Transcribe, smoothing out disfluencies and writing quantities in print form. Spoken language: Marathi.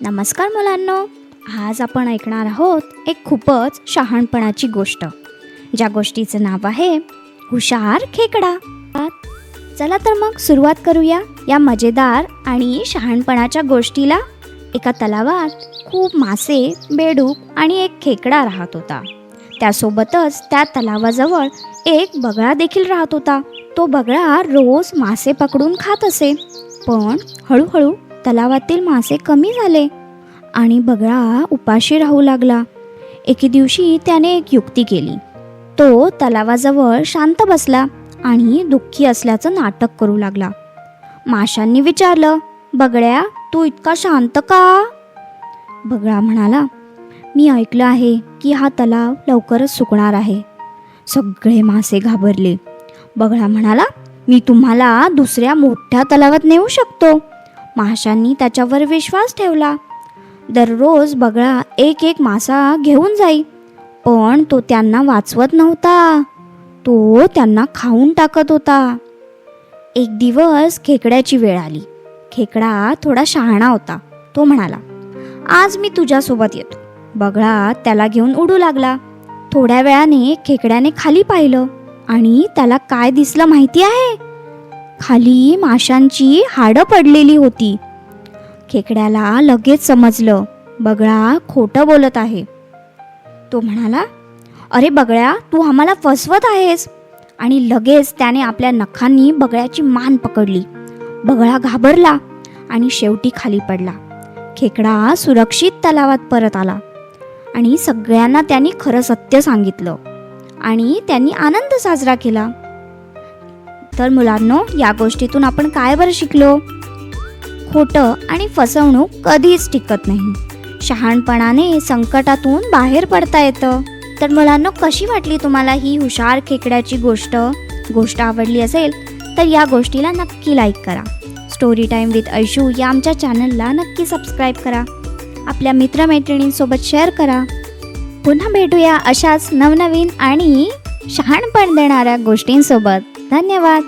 नमस्कार मुलांनो, आज आपण ऐकणार आहोत एक खूपच शहाणपणाची गोष्ट, ज्या गोष्टीचं नाव आहे हुशार खेकडा. चला तर मग सुरुवात करूया या मजेदार आणि शहाणपणाच्या गोष्टीला. एका तलावात खूप मासे, बेडूक आणि एक खेकडा राहत होता. त्यासोबतच त्या तलावाजवळ एक बगळा देखील राहत होता. तो बगळा रोज मासे पकडून खात असे, पण हळूहळू तलावातील मासे कमी झाले आणि बगळा उपाशी राहू लागला. एके दिवशी त्याने एक युक्ती केली. तो तलावाजवळ शांत बसला आणि दुःखी असल्याचं नाटक करू लागला. माशांनी विचारलं, बगळ्या, तू इतका शांत का? बगळा म्हणाला, मी ऐकलं आहे की हा तलाव लवकरच सुकणार आहे. सगळे मासे घाबरले. बगळा म्हणाला, मी तुम्हाला दुसऱ्या मोठ्या तलावात नेऊ शकतो. माशांनी त्याच्यावर विश्वास ठेवला. दररोज बगळा एक एक मासा घेऊन जाई, पण तो त्यांना वाचवत नव्हता. तो त्यांना खाऊन टाकत होता. एक दिवस खेकड्याची वेळ आली. खेकडा थोडा शहाणा होता. तो म्हणाला, आज मी तुझ्यासोबत येतो. बगळा त्याला घेऊन उडू लागला. थोड्या वेळाने खेकड्याने खाली पाहिलं आणि त्याला काय दिसलं माहिती आहे? खाली माशांची हाडं पडलेली होती. खेकड्याला लगेच समजलं, बगळा खोटं बोलत आहे. तो म्हणाला, अरे बगळ्या, तू आम्हाला फसवत आहेस. आणि लगेच त्याने आपल्या नखांनी बगळ्याची मान पकडली. बगळा घाबरला आणि शेवटी खाली पडला. खेकडा सुरक्षित तलावात परत आला आणि सगळ्यांना त्यांनी खरं सत्य सांगितलं आणि त्यांनी आनंद साजरा केला. तर मुलांनो, या गोष्टीतून आपण काय बरं शिकलो? खोटं आणि फसवणूक कधीच टिकत नाही. शहाणपणाने संकटातून बाहेर पडता येतं. तर मुलांनो, कशी वाटली तुम्हाला ही हुशार खेकड्याची गोष्ट आवडली असेल तर या गोष्टीला नक्की लाईक करा. स्टोरी टाईम विथ ऐशू या आमच्या चॅनलला नक्की सबस्क्राईब करा. आपल्या मित्रमैत्रिणींसोबत शेअर करा. पुन्हा भेटूया अशाच नवनवीन आणि शहाणपण देणाऱ्या गोष्टींसोबत. धन्यवाद.